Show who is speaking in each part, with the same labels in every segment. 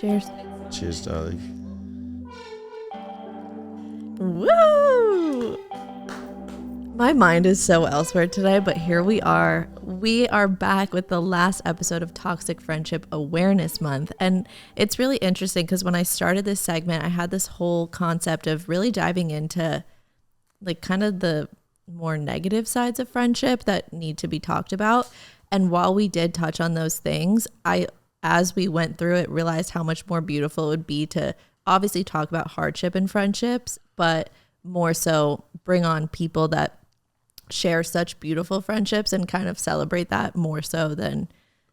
Speaker 1: Cheers.
Speaker 2: Cheers, darling.
Speaker 1: Woo! My mind is so elsewhere today, but here we are. We are back with the last episode of Toxic Friendship Awareness Month. And it's really interesting because when I started this segment, I had this whole concept of really diving into like kind of the more negative sides of friendship that need to be talked about. And while we did touch on those things, as we went through it, realized how much more beautiful it would be to obviously talk about hardship in friendships, but more so bring on people that share such beautiful friendships and kind of celebrate that more so than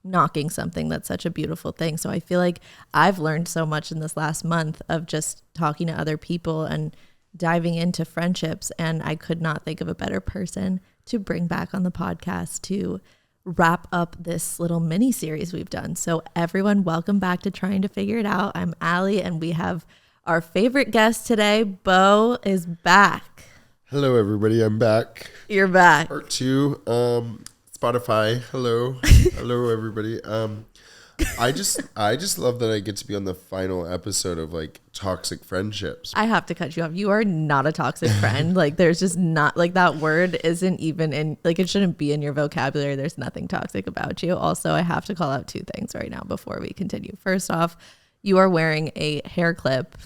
Speaker 1: knocking something that's such a beautiful thing. So I feel like I've learned so much in this last month of just talking to other people and diving into friendships, and I could not think of a better person to bring back on the podcast to wrap up this little mini series we've done. So everyone, welcome back to Trying to Figure It Out. I'm Allie, and we have our favorite guest today. Beau is back.
Speaker 2: Hello, everybody. I'm back.
Speaker 1: You're back.
Speaker 2: Part 2. Spotify. Hello. Hello, everybody. I just love that I get to be on the final episode of like toxic friendships.
Speaker 1: I have to cut you off. You are not a toxic friend. Like there's just not like that word isn't even in, like it shouldn't be in your vocabulary. There's nothing toxic about you. Also, I have to call out 2 things right now before we continue. First off, you are wearing a hair clip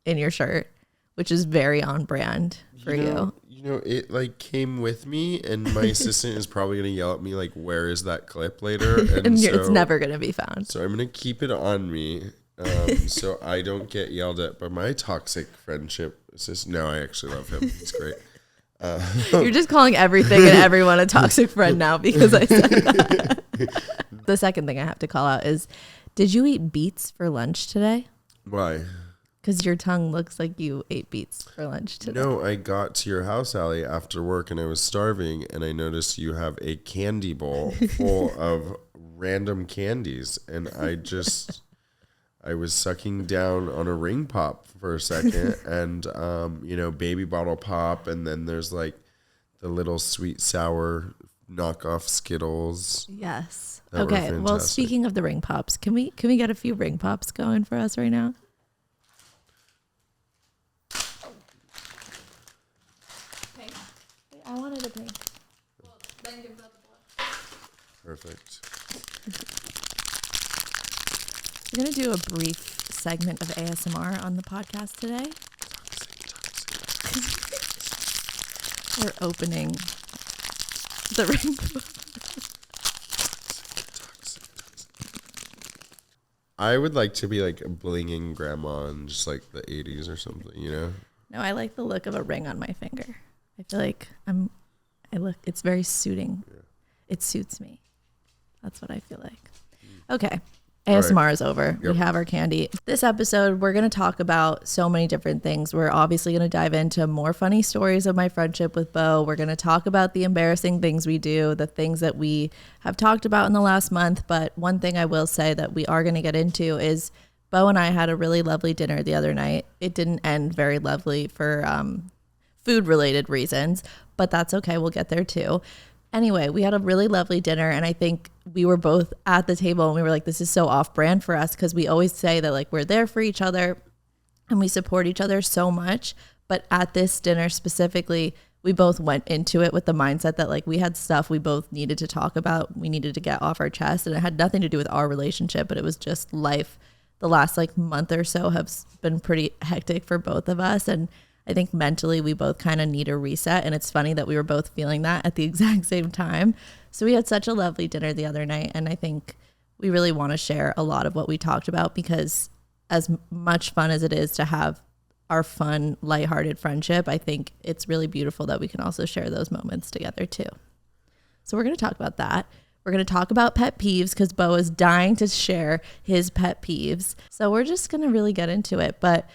Speaker 1: in your shirt, which is very on brand for you.
Speaker 2: You know, it like came with me, and my assistant is probably going to yell at me like, where is that clip later? And so,
Speaker 1: it's never going to be found.
Speaker 2: So I'm going to keep it on me so I don't get yelled at by my toxic friendship assistant. No, I actually love him. He's great.
Speaker 1: You're just calling everything and everyone a toxic friend now because I said that. The second thing I have to call out is, did you eat beets for lunch today?
Speaker 2: Why?
Speaker 1: Because your tongue looks like you ate beets for lunch today.
Speaker 2: No, I got to your house, Allie, after work, and I was starving, and I noticed you have a candy bowl full of random candies, and I was sucking down on a ring pop for a second, and baby bottle pop, and then there's like the little sweet sour knockoff Skittles.
Speaker 1: Yes. Okay. Well, speaking of the ring pops, can we get a few ring pops going for us right now? I wanted a pink. Well, then give that the blush.
Speaker 2: Perfect.
Speaker 1: We're going to do a brief segment of ASMR on the podcast today. We're opening the ring.
Speaker 2: I would like to be like a blinging grandma in just like the 80s or something, you know?
Speaker 1: No, I like the look of a ring on my finger. I feel like it's very suiting. Yeah. It suits me. That's what I feel like. Okay. ASMR is over. Yep. We have our candy. This episode, we're going to talk about so many different things. We're obviously going to dive into more funny stories of my friendship with Beau. We're going to talk about the embarrassing things we do, the things that we have talked about in the last month. But one thing I will say that we are going to get into is Beau and I had a really lovely dinner the other night. It didn't end very lovely for food related reasons, but that's okay. We'll get there too. Anyway, we had a really lovely dinner, and I think we were both at the table and we were like, this is so off brand for us, because we always say that like we're there for each other and we support each other so much. But at this dinner specifically, we both went into it with the mindset that like we had stuff we both needed to talk about. We needed to get off our chest, and it had nothing to do with our relationship, but it was just life. The last like month or so has been pretty hectic for both of us, and I think mentally we both kind of need a reset, and it's funny that we were both feeling that at the exact same time. So we had such a lovely dinner the other night, and I think we really want to share a lot of what we talked about, because as much fun as it is to have our fun, lighthearted friendship, I think it's really beautiful that we can also share those moments together too. So we're going to talk about that. We're going to talk about pet peeves, because Beau is dying to share his pet peeves. So we're just going to really get into it. But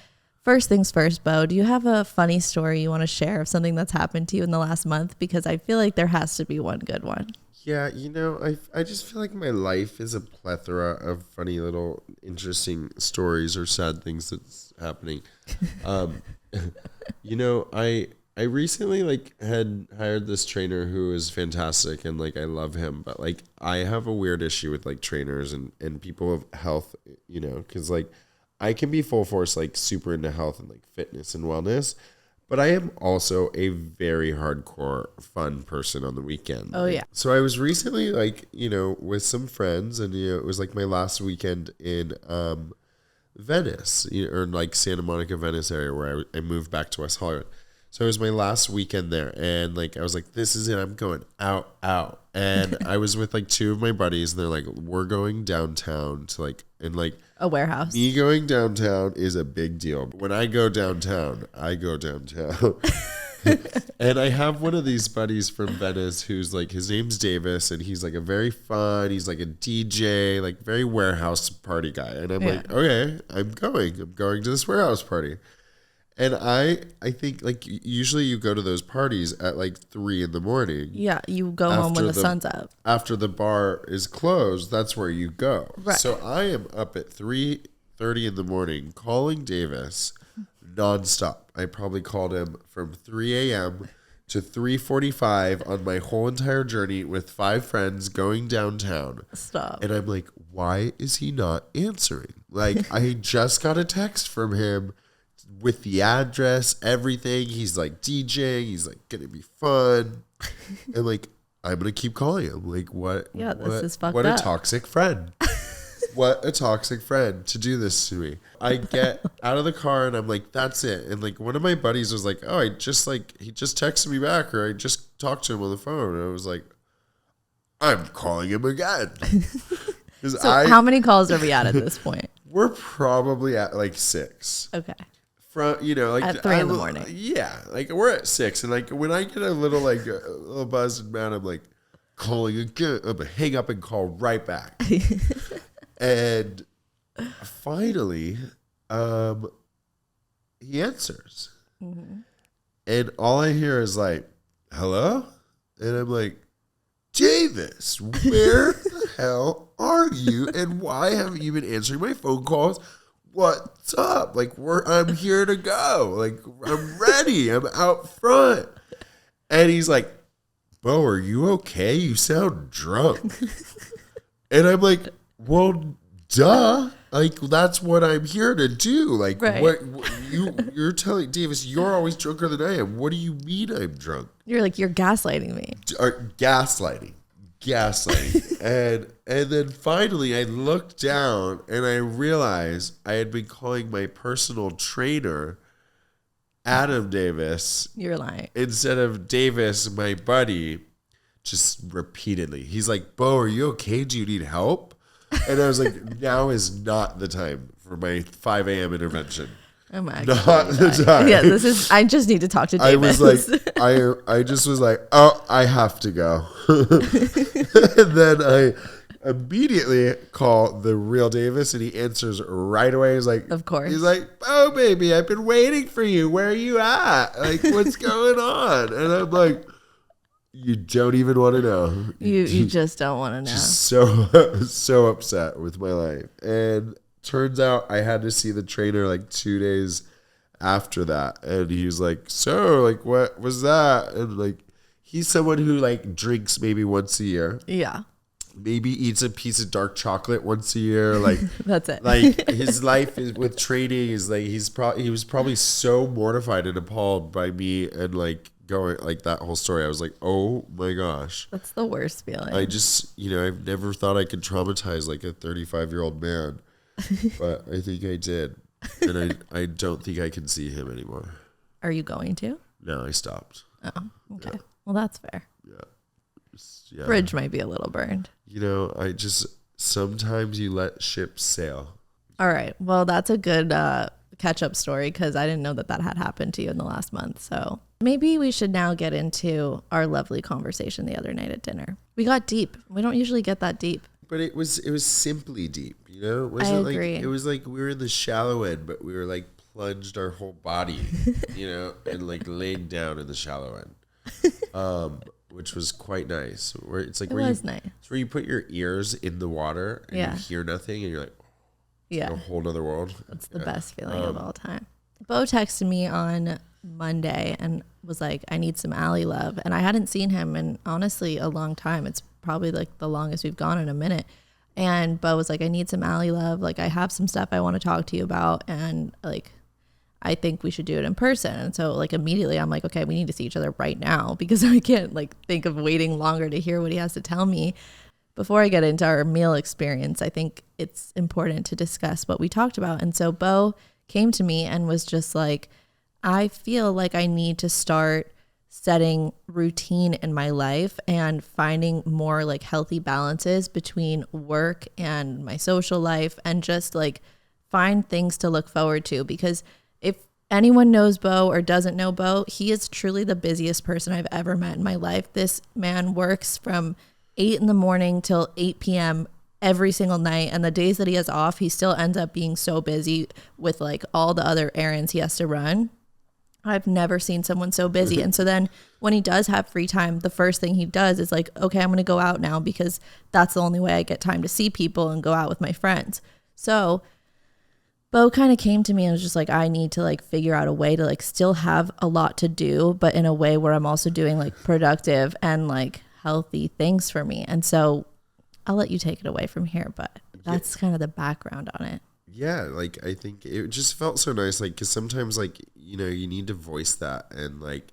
Speaker 1: first things first, Beau, do you have a funny story you want to share of something that's happened to you in the last month? Because I feel like there has to be one good one.
Speaker 2: Yeah, you know, I just feel like my life is a plethora of funny little interesting stories or sad things that's happening. You know, I recently like had hired this trainer who is fantastic, and like I love him, but like I have a weird issue with like trainers and people of health, you know, because like I can be full force, like super into health and like fitness and wellness, but I am also a very hardcore fun person on the weekend.
Speaker 1: Oh, yeah.
Speaker 2: So I was recently like, with some friends, and it was like my last weekend in Venice, or like Santa Monica, Venice area, where I moved back to West Hollywood. So it was my last weekend there, and like I was like, this is it, I'm going out. And I was with like two of my buddies, and they're like, we're going downtown to like, and like
Speaker 1: a warehouse.
Speaker 2: Me going downtown is a big deal. When I go downtown, I go downtown. And I have one of these buddies from Venice who's like, his name's Davis, and he's like he's like a DJ, like very warehouse party guy. And I'm like, okay, I'm going to this warehouse party. And I think like usually you go to those parties at like 3 a.m.
Speaker 1: Yeah, you go home when the sun's up.
Speaker 2: After the bar is closed, that's where you go.
Speaker 1: Right.
Speaker 2: So I am up at 3:30 in the morning calling Davis nonstop. I probably called him from 3 a.m. to 3:45 on my whole entire journey with 5 friends going downtown.
Speaker 1: Stop.
Speaker 2: And I'm like, why is he not answering? Like, I just got a text from him with the address, everything. He's like DJing. He's like, gonna be fun. And like, I'm gonna keep calling him. Like, what?
Speaker 1: Yeah, this is fucked
Speaker 2: what
Speaker 1: up.
Speaker 2: A toxic friend. What a toxic friend to do this to me. I get out of the car and I'm like, that's it. And like, one of my buddies was like, oh, he just texted me back, or I just talked to him on the phone. And I was like, I'm calling him again.
Speaker 1: So how many calls are we at this point?
Speaker 2: We're probably at like 6.
Speaker 1: Okay.
Speaker 2: From, like
Speaker 1: at 3 in the morning.
Speaker 2: Yeah, like we're at 6, and like when I get a little buzz and mad, I'm like calling again. I'm gonna hang up and call right back. And finally, he answers, and all I hear is like, "Hello," and I'm like, "Davis, where the hell are you? And why haven't you been answering my phone calls? What's up? Like, I'm here to go. Like, I'm ready. I'm out front." And he's like, "Beau, are you okay? You sound drunk." And I'm like, well, duh. Like, that's what I'm here to do. Like,
Speaker 1: right.
Speaker 2: what you're telling Davis, you're always drunker than I am. What do you mean I'm drunk?
Speaker 1: You're like, you're gaslighting me.
Speaker 2: Gaslighting. And then finally I looked down and I realized I had been calling my personal trainer Adam Davis.
Speaker 1: You're lying.
Speaker 2: Instead of Davis, my buddy, just repeatedly. He's like, "Beau, are you okay? Do you need help?" And I was like, now is not the time for my 5 a.m. intervention.
Speaker 1: I'm
Speaker 2: not the time.
Speaker 1: Yeah, I just need to talk to Davis.
Speaker 2: I was like, I just was like, oh, I have to go. And then I immediately call the real Davis, and he answers right away. He's like,
Speaker 1: of course.
Speaker 2: He's like, "Oh, baby, I've been waiting for you. Where are you at? Like, what's going on?" And I'm like, you don't even want to know.
Speaker 1: You just don't want to know.
Speaker 2: Just so upset with my life. And turns out I had to see the trainer like 2 days after that. And he was like, "So, like, what was that?" And like, he's someone who like drinks maybe once a year.
Speaker 1: Yeah.
Speaker 2: Maybe eats a piece of dark chocolate once a year. Like,
Speaker 1: that's it.
Speaker 2: Like, his life is with training is like, he was probably so mortified and appalled by me and like going like that whole story. I was like, oh my gosh.
Speaker 1: That's the worst feeling.
Speaker 2: I just, I've never thought I could traumatize like a 35-year-old man, but I think I did. And I don't think I can see him anymore.
Speaker 1: Are you going to?
Speaker 2: No, I stopped.
Speaker 1: Oh, okay.
Speaker 2: Yeah.
Speaker 1: Well, that's fair.
Speaker 2: Yeah.
Speaker 1: Bridge might be a little burned.
Speaker 2: I just, sometimes you let ships sail.
Speaker 1: All right. Well, that's a good catch-up story, because I didn't know that had happened to you in the last month. So maybe we should now get into our lovely conversation the other night at dinner. We got deep. We don't usually get that deep.
Speaker 2: But it was simply deep, It wasn't
Speaker 1: I
Speaker 2: like
Speaker 1: agree.
Speaker 2: It was like we were in the shallow end, but we were like plunged our whole body, and like laid down in the shallow end. Which was quite nice. Where it's like
Speaker 1: nice.
Speaker 2: It's where you put your ears in the water and you hear nothing, and you're like,
Speaker 1: yeah,
Speaker 2: a whole nother world.
Speaker 1: That's the best feeling of all time. Beau texted me on Monday and was like, "I need some alley love," and I hadn't seen him in honestly a long time. It's probably like the longest we've gone in a minute. And Beau was like, I need some alley love. Like, I have some stuff I want to talk to you about. And like, I think we should do it in person. And so like immediately I'm like, okay, we need to see each other right now, because I can't like think of waiting longer to hear what he has to tell me. Before I get into our meal experience, I think it's important to discuss what we talked about. And so Beau came to me and was just like, I feel like I need to start setting routine in my life and finding more like healthy balances between work and my social life, and just like find things to look forward to. Because if anyone knows Beau or doesn't know Beau, he is truly the busiest person I've ever met in my life. This man works from 8 in the morning till 8 p.m. every single night. And the days that he has off, he still ends up being so busy with like all the other errands he has to run. I've never seen someone so busy. And so then when he does have free time, the first thing he does is like, okay, I'm going to go out now, because that's the only way I get time to see people and go out with my friends. So Beau kind of came to me and was just like, I need to like figure out a way to like still have a lot to do, but in a way where I'm also doing like productive and like healthy things for me. And so I'll let you take it away from here, but that's kind of the background on it.
Speaker 2: Yeah, like I think it just felt so nice, like, because sometimes, like, you know, you need to voice that. And like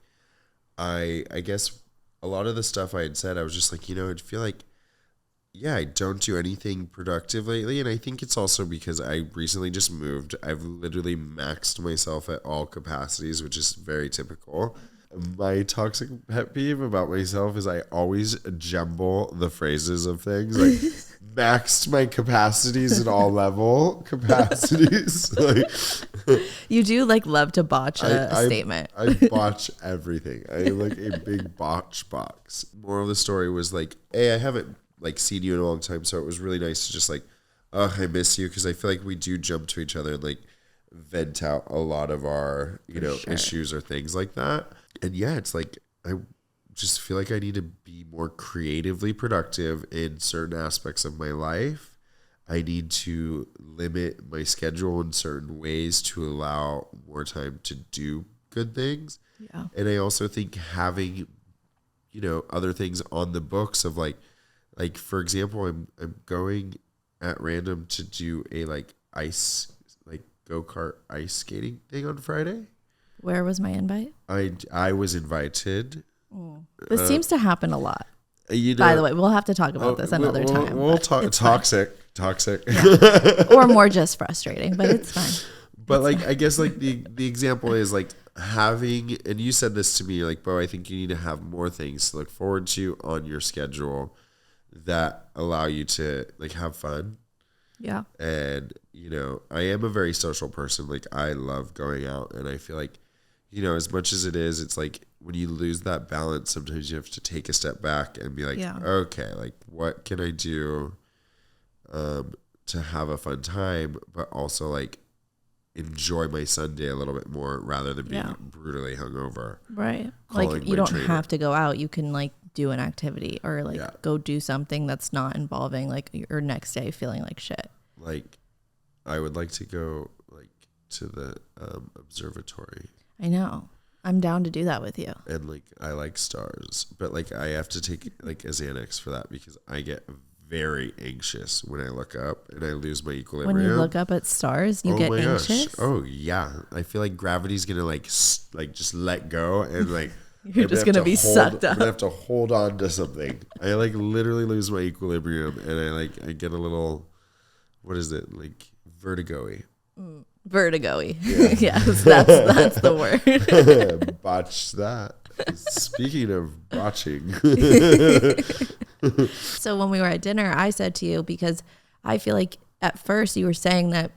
Speaker 2: I guess a lot of the stuff I had said, I was just like, you know, I feel like, yeah, I don't do anything productive lately. And I think it's also because I recently just moved. I've literally maxed myself at all capacities, which is very typical. My toxic pet peeve about myself is I always jumble the phrases of things, like maxed my capacities at all level capacities. Like,
Speaker 1: you do like love to botch a statement.
Speaker 2: I botch everything. I am like a big botch box. Moral of the story was like, hey, I haven't like seen you in a long time, so it was really nice to just like, oh, I miss you, because I feel like we do jump to each other and like vent out a lot of our, you know, issues or things like that. And yeah, it's like, I just feel like I need to be more creatively productive in certain aspects of my life. I need to limit my schedule in certain ways to allow more time to do good things.
Speaker 1: Yeah.
Speaker 2: And I also think having, you know, other things on the books of like for example, I'm going at random to do a like ice, like go-kart ice skating thing on Friday.
Speaker 1: Where was my invite?
Speaker 2: I was invited.
Speaker 1: This seems to happen a lot.
Speaker 2: You know,
Speaker 1: by the way, we'll have to talk about this another time.
Speaker 2: We'll talk toxic.
Speaker 1: Yeah. Or more just frustrating, but it's fine.
Speaker 2: But it's like fine. I guess like the example is like having, and you said this to me, like, Beau, I think you need to have more things to look forward to on your schedule that allow you to like have fun.
Speaker 1: Yeah.
Speaker 2: And, you know, I am a very social person. Like, I love going out, and I feel like, you know, as much as it is, it's like when you lose that balance, sometimes you have to take a step back and be like, okay, like what can I do to have a fun time, but also like enjoy my Sunday a little bit more rather than being brutally hungover.
Speaker 1: Right. Like you don't have to go out. You can like do an activity or like go do something that's not involving like your next day feeling like shit.
Speaker 2: Like I would like to go like to the observatory.
Speaker 1: I know. I'm down to do that with you.
Speaker 2: And like I like stars, but like I have to take like a Xanax for that because I get very anxious when I look up and I lose my equilibrium.
Speaker 1: When you look up at stars, you get anxious?
Speaker 2: Gosh. Oh yeah. I feel like gravity's going to like just let go and like
Speaker 1: you're just going to be sucked up.
Speaker 2: I'm going to have to hold on to something. I like literally lose my equilibrium and I get a little, what is it? Like vertigo-y.
Speaker 1: Vertigo-y. Yeah. Yes, that's the word.
Speaker 2: Botch that. Speaking of botching.
Speaker 1: So when we were at dinner, I said to you, because I feel like at first you were saying that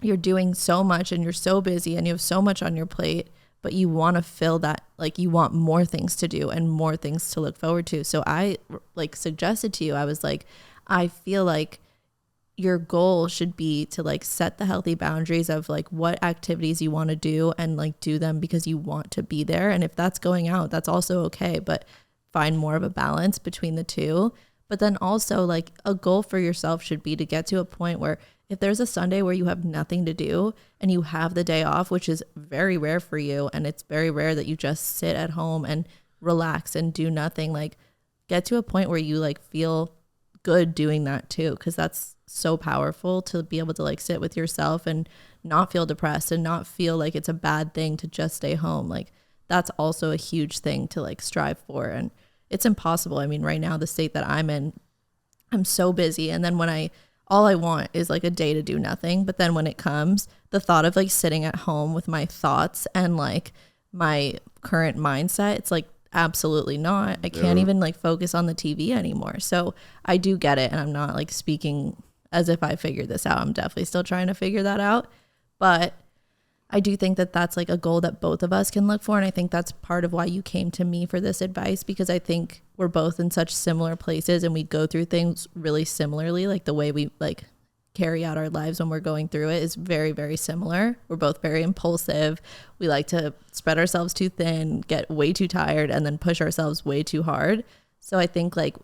Speaker 1: you're doing so much and you're so busy and you have so much on your plate, but you want to fill that, like you want more things to do and more things to look forward to. So I like suggested to you, I was like, I feel like your goal should be to like set the healthy boundaries of like what activities you want to do and like do them because you want to be there. And if that's going out, that's also okay, but find more of a balance between the two. But then also like a goal for yourself should be to get to a point where if there's a Sunday where you have nothing to do and you have the day off, which is very rare for you, and it's very rare that you just sit at home and relax and do nothing, like get to a point where you like feel good doing that too, because that's so powerful to be able to like sit with yourself and not feel depressed and not feel like it's a bad thing to just stay home. Like that's also a huge thing to like strive for, and it's impossible. I mean, right now the state that I'm in, I'm so busy, and then when all I want is like a day to do nothing, but then when it comes, the thought of like sitting at home with my thoughts and like my current mindset, it's like absolutely not. I can't even like focus on the TV anymore. So I do get it, and I'm not like speaking as if I figured this out. I'm definitely still trying to figure that out, but I do think that that's like a goal that both of us can look for. And I think that's part of why you came to me for this advice, because I think we're both in such similar places and we go through things really similarly. Like the way we like carry out our lives when we're going through it is very, very similar. We're both very impulsive. We like to spread ourselves too thin, get way too tired, and then push ourselves way too hard. So I think like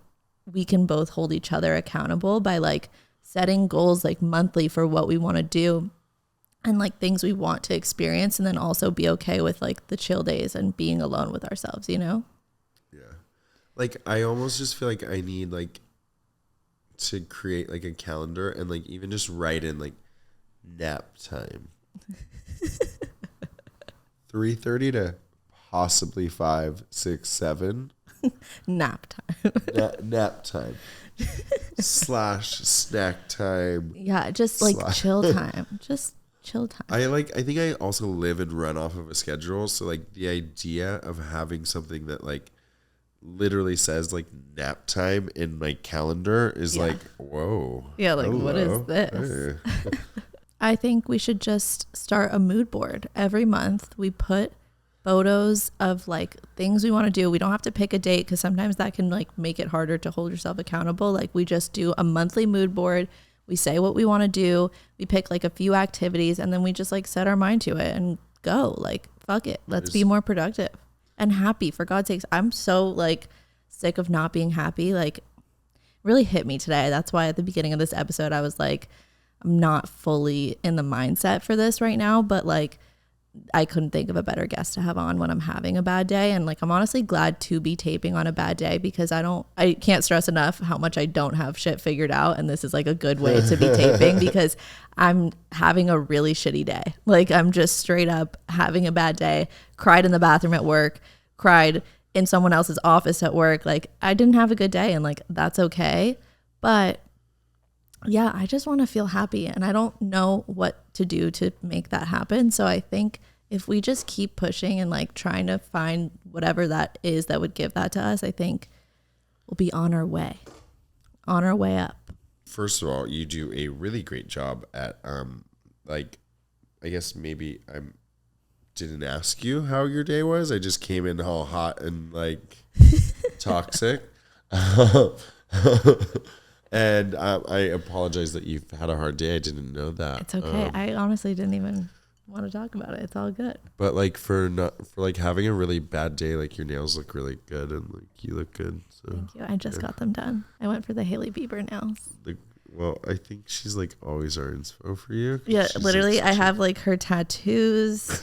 Speaker 1: we can both hold each other accountable by like setting goals like monthly for what we want to do and like things we want to experience, and then also be okay with like the chill days and being alone with ourselves, you know?
Speaker 2: Yeah. Like I almost just feel like I need like to create like a calendar and like even just write in like nap time. 3:30 to possibly 5, 6, 7.
Speaker 1: Nap time.
Speaker 2: Nap time. / snack time.
Speaker 1: Yeah, just like chill time. Just chill time.
Speaker 2: I think I also live and run off of a schedule, so like the idea of having something that like literally says like nap time in my calendar is like, whoa.
Speaker 1: Yeah, like
Speaker 2: hello.
Speaker 1: What is this?
Speaker 2: Hey.
Speaker 1: I think we should just start a mood board. Every month we put photos of like things we want to do. We don't have to pick a date, because sometimes that can like make it harder to hold yourself accountable. Like we just do a monthly mood board. We say what we want to do. We pick like a few activities, and then we just like set our mind to it and go. Like, fuck it. Let's be more productive and happy, for God's sakes. I'm so like sick of not being happy. Like, really hit me today. That's why at the beginning of this episode, I was like, I'm not fully in the mindset for this right now, but like I couldn't think of a better guest to have on when I'm having a bad day. And like, I'm honestly glad to be taping on a bad day, because I can't stress enough how much I don't have shit figured out. And this is like a good way to be taping, because I'm having a really shitty day. Like I'm just straight up having a bad day, cried in the bathroom at work, cried in someone else's office at work. Like I didn't have a good day, and like, that's okay. But yeah, I just want to feel happy, and I don't know what to do to make that happen. So I think if we just keep pushing and like trying to find whatever that is that would give that to us, I think we'll be on our way up.
Speaker 2: First of all, you do a really great job at like, I guess maybe I didn't ask you how your day was. I just came in all hot and like toxic. And I apologize that you've had a hard day. I didn't know that.
Speaker 1: It's okay. I honestly didn't even want to talk about it. It's all good.
Speaker 2: But like for like having a really bad day, like your nails look really good and like you look good. So
Speaker 1: thank you. I just got them done. I went for the Hailey Bieber nails.
Speaker 2: Well, I think she's like always our inspo for you.
Speaker 1: Yeah, literally, I have like her tattoos.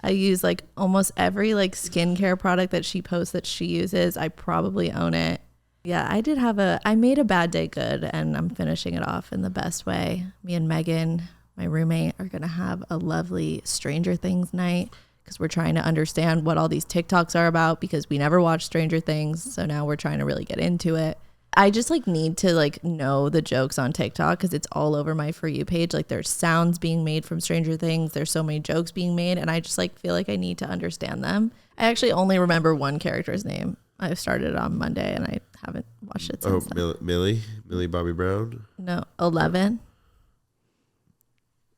Speaker 1: I use like almost every like skincare product that she posts that she uses. I probably own it. Yeah, I made a bad day good, and I'm finishing it off in the best way. Me and Megan, my roommate, are going to have a lovely Stranger Things night, because we're trying to understand what all these TikToks are about, because we never watched Stranger Things. So now we're trying to really get into it. I just like need to like know the jokes on TikTok, because it's all over my For You page. Like there's sounds being made from Stranger Things. There's so many jokes being made, and I just like feel like I need to understand them. I actually only remember one character's name. I started it on Monday, and I haven't watched it since then.
Speaker 2: Millie Bobby Brown?
Speaker 1: No, 11.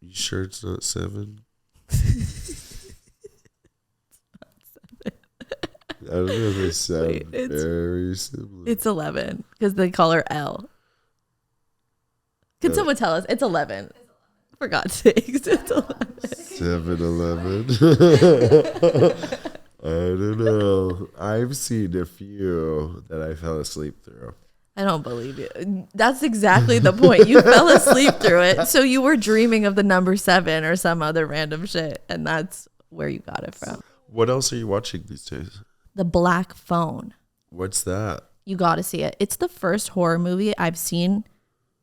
Speaker 2: You sure it's not 7? I don't know if they sound very similar.
Speaker 1: It's 11, because they call her L. Can someone tell us? It's 11. For God's sakes, it's 11.
Speaker 2: 7-11. I don't know. I've seen a few that I fell asleep through.
Speaker 1: I don't believe you. That's exactly the point. You fell asleep through it. So you were dreaming of the number 7 or some other random shit. And that's where you got it from.
Speaker 2: What else are you watching these days?
Speaker 1: The Black Phone.
Speaker 2: What's that?
Speaker 1: You got to see it. It's the first horror movie I've seen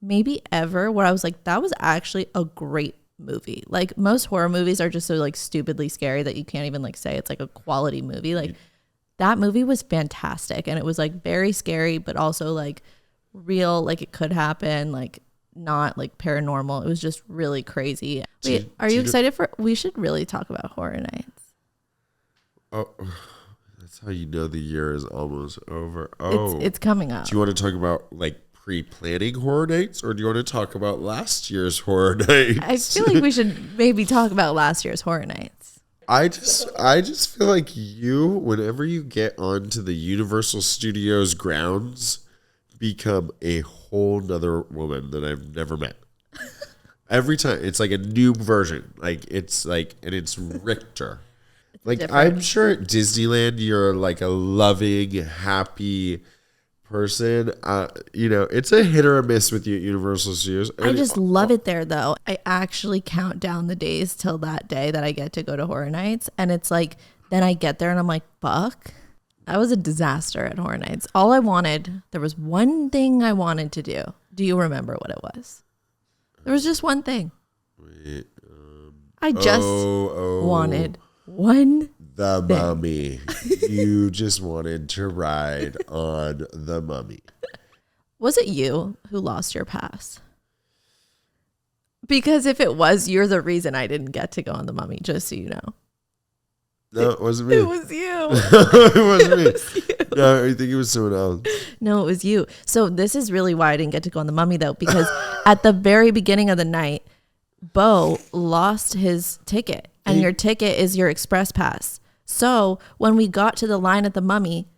Speaker 1: maybe ever where I was like, that was actually a great movie. Like most horror movies are just so like stupidly scary that you can't even like say it's like a quality movie. Like that movie was fantastic, and it was like very scary but also like real, like it could happen, like not like paranormal. It was just really crazy. Wait, are you excited for, we should really talk about Horror Nights.
Speaker 2: Oh, that's how you know the year is almost over. Oh,
Speaker 1: it's coming up.
Speaker 2: Do you want to talk about like pre-planning Horror Nights, or do you want to talk about last year's Horror Nights?
Speaker 1: I feel like we should maybe talk about last year's Horror Nights.
Speaker 2: I just feel like you, whenever you get onto the Universal Studios grounds, become a whole nother woman that I've never met. Every time it's like a new version. Like it's like, and it's Richter. Like different. I'm sure at Disneyland you're like a loving, happy person. You know, it's a hit or a miss with you at Universal Studios.
Speaker 1: I just love it there though. I actually count down the days till that day that I get to go to Horror Nights, and it's like then I get there and I'm like, fuck, I was a disaster at Horror Nights. All I wanted, there was one thing I wanted to do. Do you remember what it was? There was just one thing. Wait, I just wanted one
Speaker 2: the thing. Mummy. You just wanted to ride on the Mummy.
Speaker 1: Was it you who lost your pass? Because if it was, you're the reason I didn't get to go on the Mummy, just so you know.
Speaker 2: No, it wasn't me.
Speaker 1: It was you.
Speaker 2: It wasn't me. Was you. No, I think it was someone else.
Speaker 1: No, it was you. So this is really why I didn't get to go on the Mummy, though, because at the very beginning of the night, Beau lost his ticket, and your ticket is your express pass. So when we got to the line at the Mummy,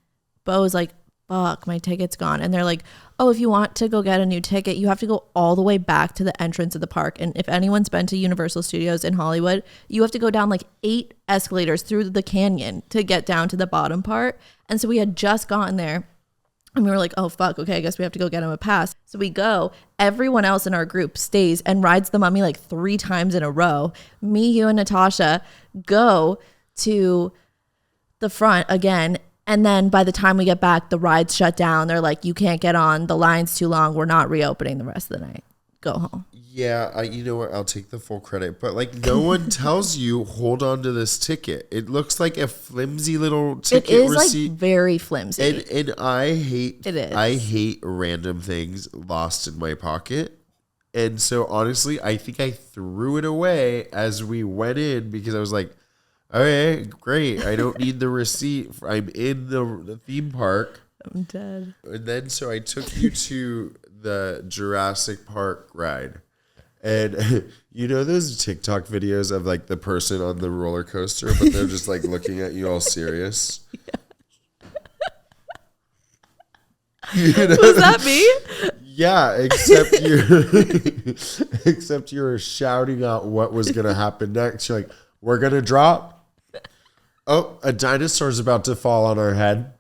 Speaker 1: Beau was like, fuck, my ticket's gone. And they're like, oh, if you want to go get a new ticket, you have to go all the way back to the entrance of the park. And if anyone's been to Universal Studios in Hollywood, you have to go down like 8 escalators through the canyon to get down to the bottom part. And so we had just gotten there and we were like, oh, fuck, okay, I guess we have to go get him a pass. So we go. Everyone else in our group stays and rides the Mummy like 3 times in a row. Me, you, and Natasha go to the front again. And then by the time we get back, the ride's shut down. They're like, you can't get on. The line's too long. We're not reopening the rest of the night. Go home.
Speaker 2: Yeah, you know what? I'll take the full credit. But like no one tells you, hold on to this ticket. It looks like a flimsy little ticket receipt. It is like
Speaker 1: very flimsy.
Speaker 2: And I hate
Speaker 1: it is.
Speaker 2: I hate random things lost in my pocket. And so honestly, I think I threw it away as we went in because I was like, okay, great. I don't need the receipt. I'm in the theme park.
Speaker 1: I'm dead.
Speaker 2: And then so I took you to the Jurassic Park ride. And you know those TikTok videos of like the person on the roller coaster, but they're just like looking at you all serious?
Speaker 1: Yeah. You know? Was that me?
Speaker 2: Yeah, except you were shouting out what was going to happen next. You're like, we're going to drop. Oh, a dinosaur's about to fall on our head.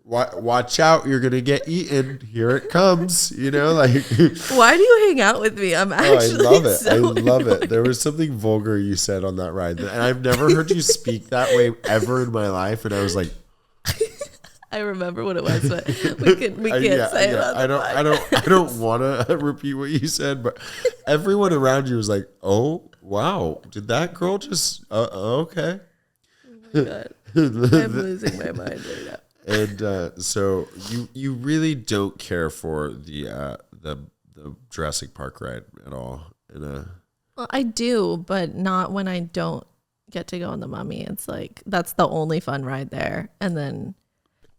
Speaker 2: Watch out, you're going to get eaten. Here it comes. You know, like.
Speaker 1: Why do you hang out with me? I'm actually
Speaker 2: I love it.
Speaker 1: So
Speaker 2: I love
Speaker 1: annoyed.
Speaker 2: it. There was something vulgar you said on that ride. And I've never heard you speak that way ever in my life. And I was like.
Speaker 1: I remember what it was, but we can't say it.
Speaker 2: I don't want to repeat what you said, but everyone around you was like, "Oh, wow, did that girl just? Okay."
Speaker 1: Oh my God, I'm losing my mind right now.
Speaker 2: And so you really don't care for the Jurassic Park ride at all,
Speaker 1: Well, I do, but not when I don't get to go on the Mummy. It's like that's the only fun ride there, and then.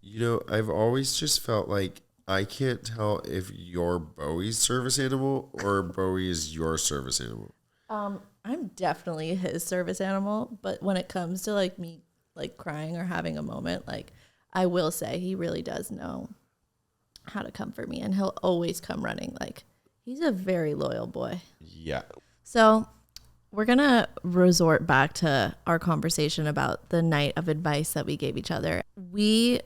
Speaker 2: You know, I've always just felt like I can't tell if you're Bowie's service animal or Bowie is your service animal.
Speaker 1: I'm definitely his service animal, but when it comes to like me like crying or having a moment, like I will say he really does know how to comfort me, and he'll always come running. Like he's a very loyal boy.
Speaker 2: Yeah.
Speaker 1: So we're going to resort back to our conversation about the night of advice that we gave each other. We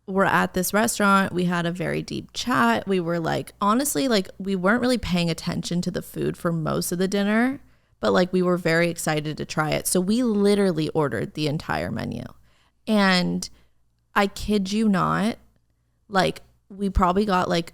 Speaker 1: were at this restaurant. We had a very deep chat. We were like, honestly, like we weren't really paying attention to the food for most of the dinner, but like we were very excited to try it. So we literally ordered the entire menu. And I kid you not, Like we probably got like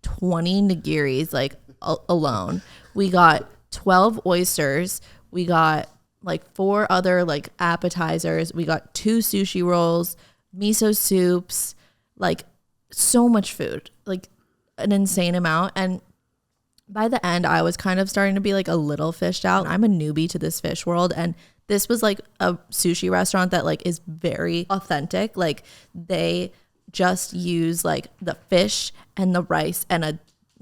Speaker 1: 20 nigiris like alone. We got 12 oysters. We got like 4 other like appetizers. We got 2 sushi rolls, miso soups, like so much food, like an insane amount. And by the end, I was kind of starting to be like a little fished out. I'm a newbie to this fish world, and this was like a sushi restaurant that like is very authentic. Like they just use like the fish and the rice and a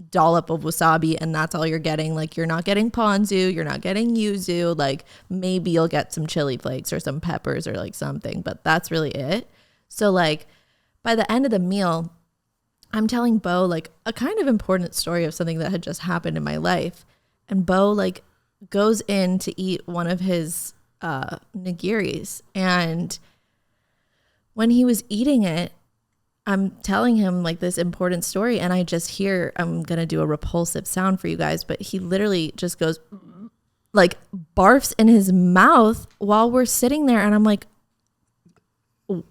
Speaker 1: dollop of wasabi, and that's all you're getting. Like you're not getting ponzu, you're not getting yuzu. Like maybe you'll get some chili flakes or some peppers or like something, but that's really it. So like by the end of the meal, I'm telling Beau like a kind of important story of something that had just happened in my life. And Beau like goes in to eat one of his nigiris. And when he was eating it, I'm telling him like this important story. And I just hear, I'm going to do a repulsive sound for you guys, but he literally just goes like barfs in his mouth while we're sitting there. And I'm like,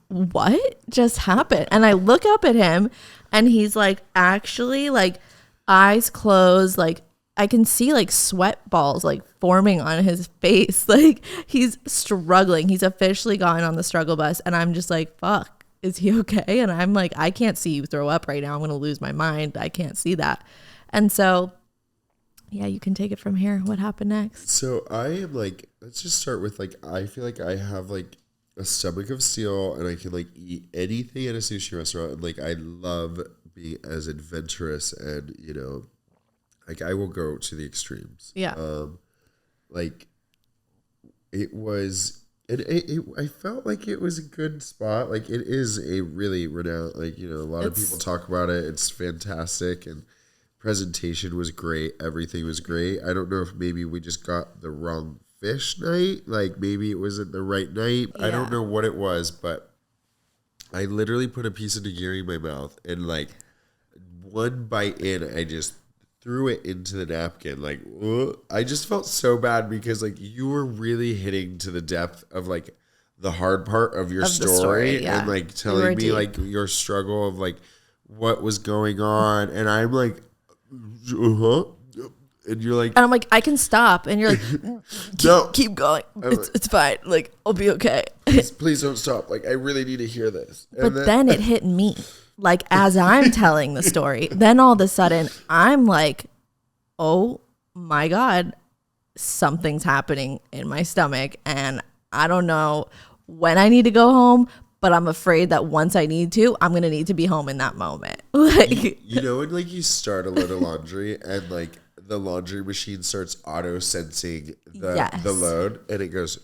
Speaker 1: what just happened? And I look up at him and he's like actually like eyes closed, like I can see like sweat balls like forming on his face. Like he's struggling. He's officially gotten on the struggle bus. And I'm just like, fuck, is he okay? And I'm like, I can't see you throw up right now. I'm going to lose my mind. I can't see that. And so, yeah, you can take it from here. What happened next?
Speaker 2: So I am like, let's just start with like, I feel like I have like a stomach of steel and I can like eat anything at a sushi restaurant. And like, I love being as adventurous and, you know, like I will go to the extremes.
Speaker 1: Yeah.
Speaker 2: Like it was, I felt like it was a good spot. Like it is a really renowned, like, you know, a lot of people talk about it. It's fantastic. And presentation was great. Everything was great. I don't know if maybe we just got the wrong fish night. Like maybe it wasn't the right night. Yeah. I don't know what it was, but I literally put a piece of nigiri in my mouth and like one bite in, I just threw it into the napkin. Like, I just felt so bad because like you were really hitting to the depth of like the hard part of your story
Speaker 1: yeah.
Speaker 2: and like telling me like your struggle of like what was going on. And I'm like, and you're like,
Speaker 1: and I'm like, I can stop. And you're like, keep going. It's fine. Like, I'll be okay.
Speaker 2: Please don't stop. Like, I really need to hear this.
Speaker 1: And but then it hit me. Like, as I'm telling the story, then all of a sudden I'm like, oh my God, something's happening in my stomach. And I don't know when I need to go home, but I'm afraid that once I need to, I'm going to need to be home in that moment. Like,
Speaker 2: you know, when like you start a load of laundry and like the laundry machine starts auto sensing the load and it goes,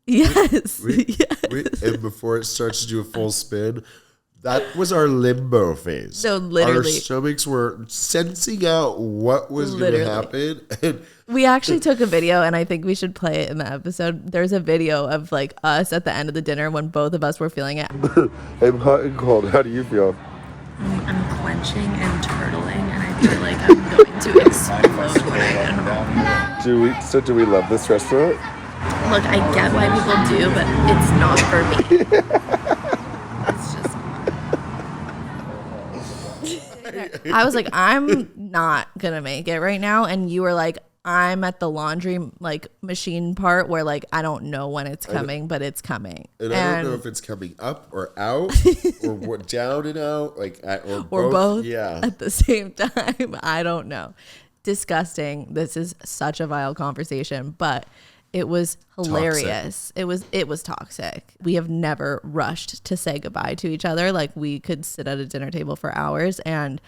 Speaker 1: yes.
Speaker 2: And before it starts to do a full spin, that was our limbo phase.
Speaker 1: So literally,
Speaker 2: our stomachs were sensing out what was going to happen. And
Speaker 1: we actually took a video, and I think we should play it in the episode. There's a video of like us at the end of the dinner when both of us were feeling it.
Speaker 2: I'm hot and cold. How do you feel?
Speaker 1: I'm clenching and turtling, and I feel like I'm going to explode when I get home.
Speaker 2: Do we love this restaurant?
Speaker 1: Look, I get why people do, but it's not for me. It's just. I was like, I'm not gonna make it right now, and you were like, I'm at the laundry like machine part where like I don't know when it's coming, but it's coming.
Speaker 2: And I don't know if it's coming up or out or what, down and out, like or
Speaker 1: both
Speaker 2: yeah,
Speaker 1: at the same time. I don't know. Disgusting. This is such a vile conversation, but it was hilarious. Toxic. It was toxic. We have never rushed to say goodbye to each other. Like we could sit at a dinner table for hours, and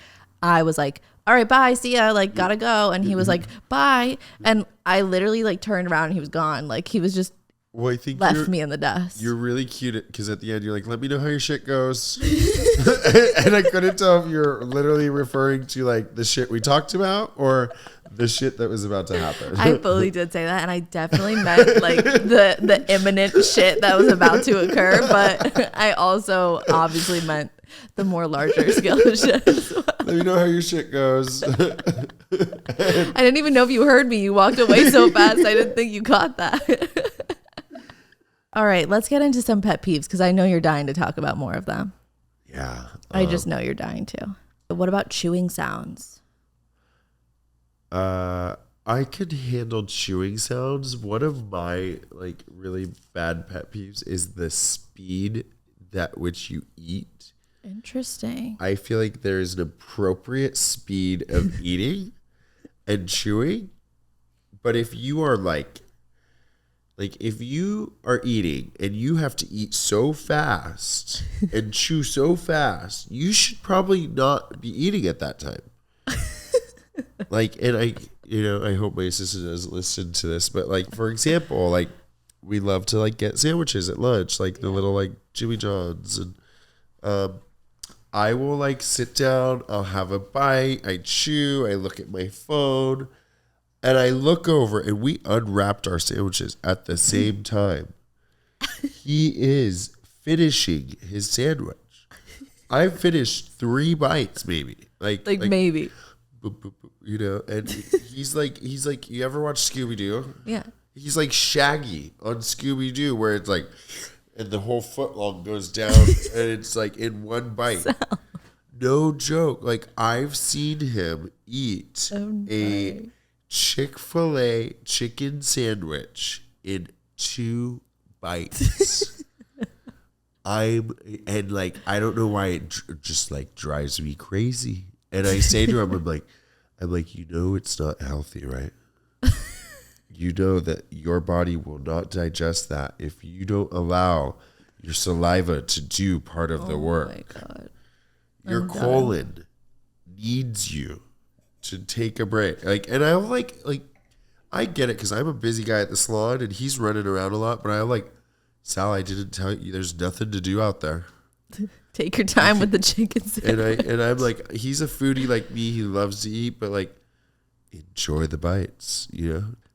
Speaker 1: I was like, all right, bye, see ya, like gotta go. And he was like, bye. And I literally like turned around and he was gone. Like he was just
Speaker 2: I think
Speaker 1: left me in the dust.
Speaker 2: You're really cute because at the end you're like, let me know how your shit goes. And I couldn't tell if you're literally referring to like the shit we talked about or the shit that was about to happen.
Speaker 1: I fully did say that, and I definitely meant like the imminent shit that was about to occur, but I also obviously meant the more larger scale shit as well.
Speaker 2: Let me know how your shit goes.
Speaker 1: I didn't even know if you heard me. You walked away so fast. I didn't think you caught that. All right, let's get into some pet peeves because I know you're dying to talk about more of them.
Speaker 2: Yeah.
Speaker 1: I just know you're dying to. What about chewing sounds?
Speaker 2: I could handle chewing sounds. One of my like really bad pet peeves is the speed that which you eat.
Speaker 1: Interesting.
Speaker 2: I feel like there is an appropriate speed of eating and chewing. But if you are like if you are eating and you have to eat so fast and chew so fast, you should probably not be eating at that time. And I hope my assistant doesn't listen to this, but like, for example, like we love to like get sandwiches at lunch, like the little like Jimmy John's, and I will like sit down, I'll have a bite, I chew, I look at my phone, and I look over, and we unwrapped our sandwiches at the same time. He is finishing his sandwich. I finished 3 bites, maybe. Like
Speaker 1: maybe.
Speaker 2: Boop, boop, boop, and he's like, you ever watch Scooby-Doo?
Speaker 1: Yeah.
Speaker 2: He's like Shaggy on Scooby-Doo, where it's like, and the whole foot long goes down, and it's like in one bite. No joke. Like, I've seen him eat a Chick-fil-A chicken sandwich in 2 bites. I don't know why it just like drives me crazy. And I say to him, I'm like, it's not healthy, right? You know that your body will not digest that if you don't allow your saliva to do part of the work. Oh my God. Your colon needs you to take a break. And I like I get it because I'm a busy guy at the salon and he's running around a lot, but I'm like, Sal, I didn't tell you there's nothing to do out there.
Speaker 1: Take your time with the chicken sandwich.
Speaker 2: And I'm like, he's a foodie like me. He loves to eat, but like, enjoy the bites,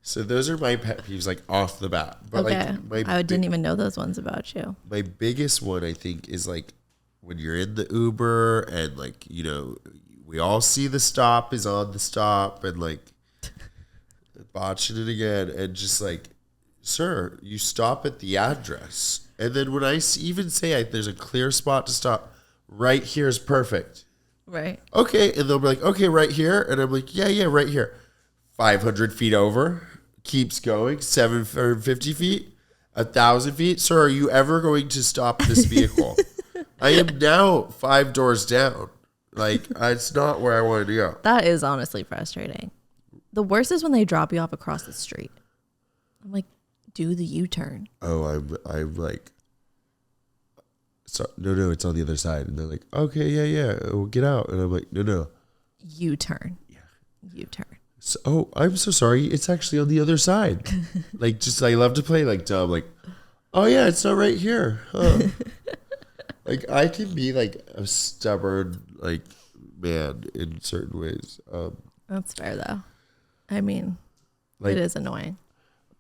Speaker 2: So those are my pet peeves, like off the bat. But
Speaker 1: okay. I didn't even know those ones about you.
Speaker 2: My biggest one, I think, is like when you're in the Uber and like, we all see the stop is on the stop and like botching it again. And just like, sir, you stop at the address. And then when I even say there's a clear spot to stop, right here is perfect.
Speaker 1: Right.
Speaker 2: Okay. And they'll be like, okay, right here. And I'm like, yeah, right here. 500 feet over. Keeps going. 750 feet. 1,000 feet. Sir, are you ever going to stop this vehicle? I am now 5 doors down. Like, it's not where I wanted to go.
Speaker 1: That is honestly frustrating. The worst is when they drop you off across the street. I'm like, do the U-turn.
Speaker 2: Oh, I'm like, so no, it's on the other side. And they're like, okay, yeah, we'll get out. And I'm like, no.
Speaker 1: U-turn. Yeah. U-turn.
Speaker 2: So, I'm so sorry. It's actually on the other side. Like, just, I love to play like dumb. Like, oh yeah, it's not right here. Huh. Like, I can be like a stubborn like man in certain ways.
Speaker 1: That's fair though. I mean,
Speaker 2: like,
Speaker 1: it is annoying.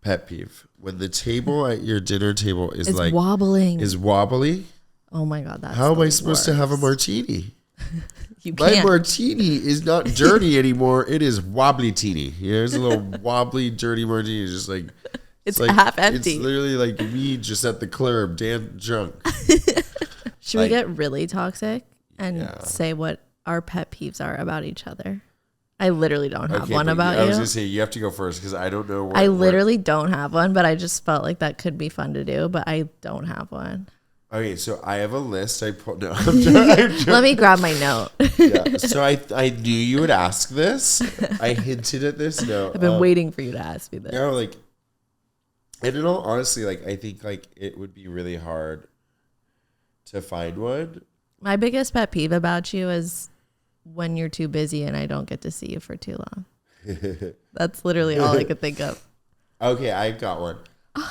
Speaker 2: Pet peeve. When the table at your dinner table is like
Speaker 1: wobbling.
Speaker 2: Is wobbly.
Speaker 1: Oh my God, that's
Speaker 2: how am I supposed to have a martini?
Speaker 1: You can't.
Speaker 2: My martini is not dirty anymore. It is wobbly teeny. Here's a little wobbly, dirty martini. Just like
Speaker 1: it's like, half empty.
Speaker 2: It's literally like me just at the club, damn drunk.
Speaker 1: Should we get really toxic and say what our pet peeves are about each other? I literally don't have one about you.
Speaker 2: I was going to say, you have to go first because I don't know.
Speaker 1: I literally don't have one, but I just felt like that could be fun to do, but I don't have one.
Speaker 2: Okay, so I have a list. No,
Speaker 1: let me grab my note.
Speaker 2: Yeah, so I knew you would ask this. I hinted at this. No,
Speaker 1: I've been waiting for you to ask me this.
Speaker 2: No, like, and in all honesty, like, I think like it would be really hard to find one.
Speaker 1: My biggest pet peeve about you is when you're too busy and I don't get to see you for too long. That's literally all I could think of.
Speaker 2: Okay, I've got one.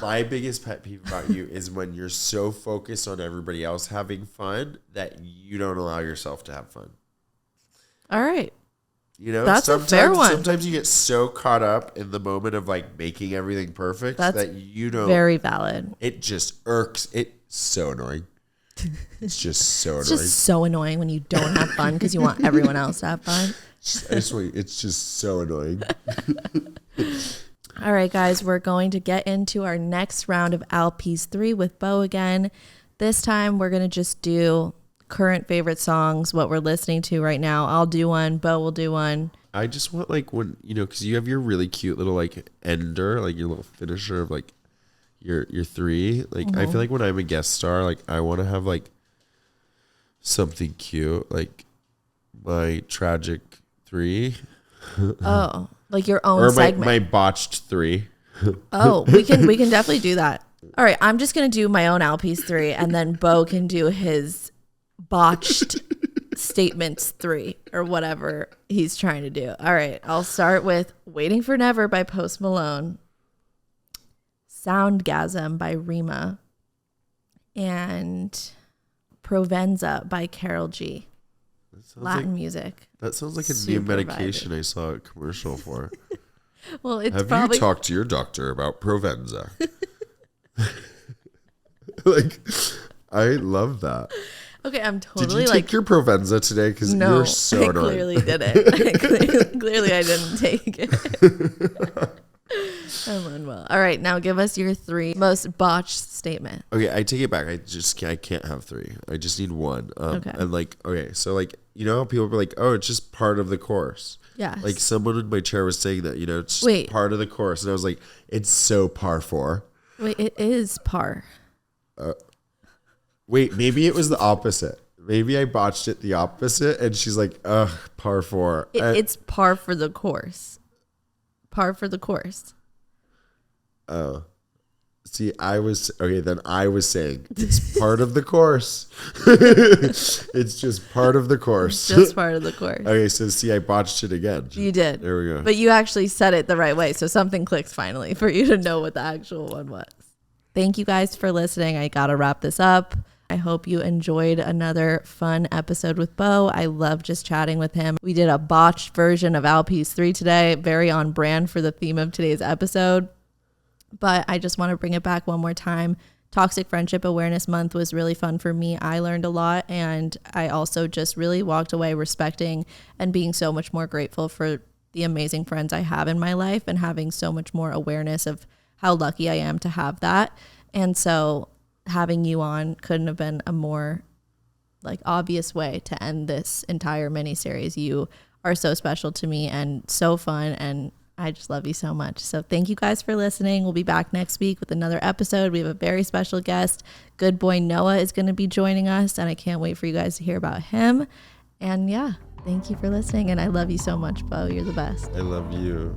Speaker 2: My biggest pet peeve about you is when you're so focused on everybody else having fun that you don't allow yourself to have fun.
Speaker 1: All right. That's a fair one.
Speaker 2: Sometimes you get so caught up in the moment of like making everything perfect that you don't.
Speaker 1: Very valid.
Speaker 2: It just irks. It's so annoying. It's just so annoying.
Speaker 1: It's just so annoying when you don't have fun because you want everyone else to have fun.
Speaker 2: It's just so annoying.
Speaker 1: All right, guys, we're going to get into our next round of Alpies 3 with Beau again. This time we're going to just do current favorite songs, what we're listening to right now. I'll do one. Beau will do one.
Speaker 2: I just want like when, you know, because you have your really cute little like ender, like your little finisher of like your 3. Like I feel like when I'm a guest star, like I want to have like something cute, like my tragic 3.
Speaker 1: Oh, like your own
Speaker 2: or
Speaker 1: segment.
Speaker 2: my botched 3.
Speaker 1: Oh, we can definitely do that. All right, I'm just gonna do my own Alpies 3, and then Beau can do his botched statements 3 or whatever he's trying to do. All right, I'll start with "Waiting for Never" by Post Malone, "Soundgasm" by Rima, and "Provenza" by Karol G. Latin music.
Speaker 2: That sounds like a
Speaker 1: Super
Speaker 2: new medication
Speaker 1: vibey.
Speaker 2: I saw a commercial for.
Speaker 1: Well, it's
Speaker 2: Have
Speaker 1: probably
Speaker 2: you talked to your doctor about Provenza? Like, I love that.
Speaker 1: okay. I'm
Speaker 2: Did
Speaker 1: totally
Speaker 2: you take your Provenza today? Because
Speaker 1: no,
Speaker 2: you're so
Speaker 1: I
Speaker 2: annoying.
Speaker 1: clearly didn't. Clearly, I didn't take it. I'm unwell. All right, now give us your 3 most botched statement.
Speaker 2: Okay, I take it back. I can't have 3. I just need 1.
Speaker 1: Okay.
Speaker 2: And like, okay, so like, you know, how people are like, oh, it's just part of the course.
Speaker 1: Yes.
Speaker 2: Like someone in my chair was saying that, you know, it's just part of the course, and I was like, it's so par 4.
Speaker 1: Wait, it is par.
Speaker 2: Wait, maybe it was the opposite. Maybe I botched it the opposite, and she's like, ugh, par 4.
Speaker 1: It's par for the course. Par for the course.
Speaker 2: Oh. See, I was saying it's part of the course. It's just part of the course.
Speaker 1: Just part of the course.
Speaker 2: Okay, so see, I botched it again.
Speaker 1: You did.
Speaker 2: There we go.
Speaker 1: But you actually said it the right way, so something clicked finally for you to know what the actual one was. Thank you guys for listening. I gotta wrap this up. I hope you enjoyed another fun episode with Beau. I love just chatting with him. We did a botched version of Alpies 3 today, very on brand for the theme of today's episode. But I just want to bring it back one more time. Toxic Friendship Awareness Month was really fun for me. I learned a lot, and I also just really walked away respecting and being so much more grateful for the amazing friends I have in my life, and having so much more awareness of how lucky I am to have that. And so having you on couldn't have been a more like obvious way to end this entire mini series. You are so special to me and so fun, and I just love you so much. So thank you guys for listening. We'll be back next week with another episode. We have a very special guest. Good boy Noah is going to be joining us, and I can't wait for you guys to hear about him. And yeah, thank you for listening, and I love you so much, Beau. You're the best.
Speaker 2: I love you.